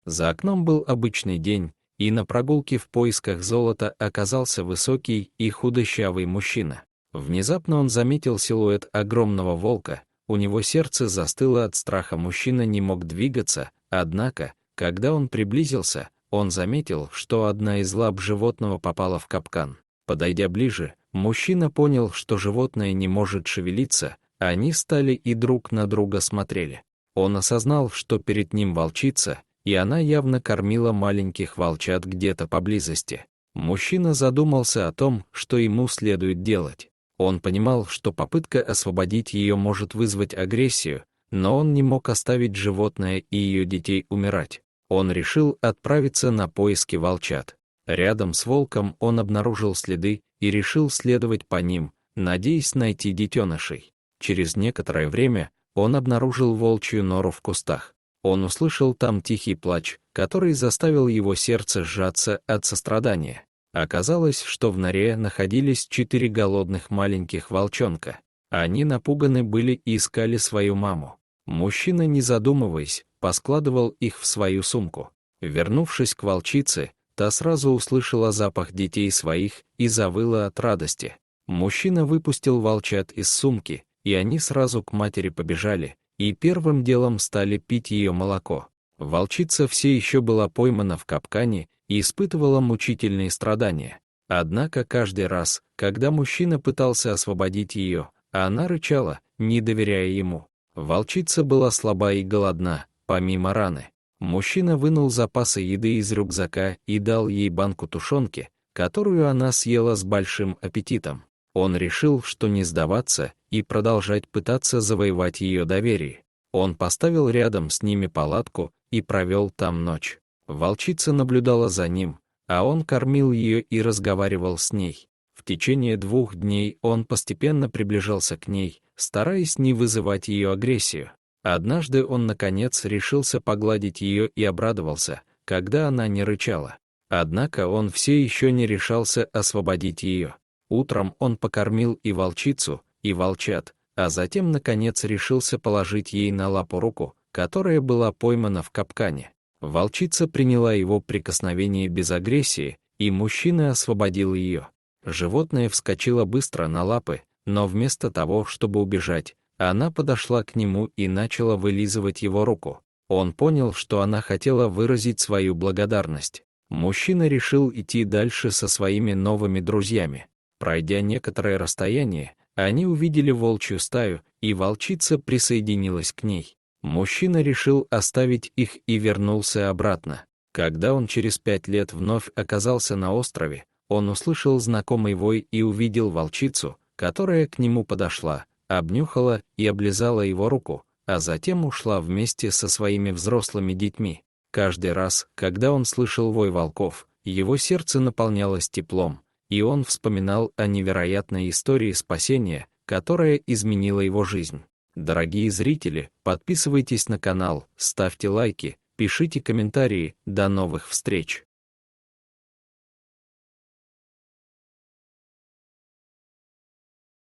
За окном был обычный день, и на прогулке в поисках золота оказался высокий и худощавый мужчина. Внезапно он заметил силуэт огромного волка, у него сердце застыло от страха, мужчина не мог двигаться, однако, когда он приблизился, он заметил, что одна из лап животного попала в капкан. Подойдя ближе, мужчина понял, что животное не может шевелиться, они стали и друг на друга смотрели. Он осознал, что перед ним волчица, и она явно кормила маленьких волчат где-то поблизости. Мужчина задумался о том, что ему следует делать. Он понимал, что попытка освободить ее может вызвать агрессию, но он не мог оставить животное и ее детей умирать. Он решил отправиться на поиски волчат. Рядом с волком он обнаружил следы и решил следовать по ним, надеясь найти детенышей. Через некоторое время он обнаружил волчью нору в кустах. Он услышал там тихий плач, который заставил его сердце сжаться от сострадания. Оказалось, что в норе находились 4 голодных маленьких волчонка. Они напуганы были и искали свою маму. Мужчина, не задумываясь, поскладывал их в свою сумку. Вернувшись к волчице, та сразу услышала запах детей своих и завыла от радости. Мужчина выпустил волчат из сумки, и они сразу к матери побежали, и первым делом стали пить ее молоко. Волчица все еще была поймана в капкане и испытывала мучительные страдания. Однако каждый раз, когда мужчина пытался освободить ее, она рычала, не доверяя ему. Волчица была слаба и голодна, помимо раны. Мужчина вынул запасы еды из рюкзака и дал ей банку тушенки, которую она съела с большим аппетитом. Он решил, что не сдаваться и продолжать пытаться завоевать ее доверие. Он поставил рядом с ними палатку и провел там ночь. Волчица наблюдала за ним, а он кормил ее и разговаривал с ней. В течение 2 дней он постепенно приближался к ней, стараясь не вызывать ее агрессию. Однажды он, наконец, решился погладить ее и обрадовался, когда она не рычала. Однако он все еще не решался освободить ее. Утром он покормил и волчицу, и волчат, а затем, наконец, решился положить ей на лапу руку, которая была поймана в капкане. Волчица приняла его прикосновение без агрессии, и мужчина освободил ее. Животное вскочило быстро на лапы, но вместо того, чтобы убежать, она подошла к нему и начала вылизывать его руку. Он понял, что она хотела выразить свою благодарность. Мужчина решил идти дальше со своими новыми друзьями. Пройдя некоторое расстояние, они увидели волчью стаю, и волчица присоединилась к ней. Мужчина решил оставить их и вернулся обратно. Когда он через 5 лет вновь оказался на острове, он услышал знакомый вой и увидел волчицу, которая к нему подошла, обнюхала и облизала его руку, а затем ушла вместе со своими взрослыми детьми. Каждый раз, когда он слышал вой волков, его сердце наполнялось теплом, и он вспоминал о невероятной истории спасения, которая изменила его жизнь. Дорогие зрители, подписывайтесь на канал, ставьте лайки, пишите комментарии. До новых встреч!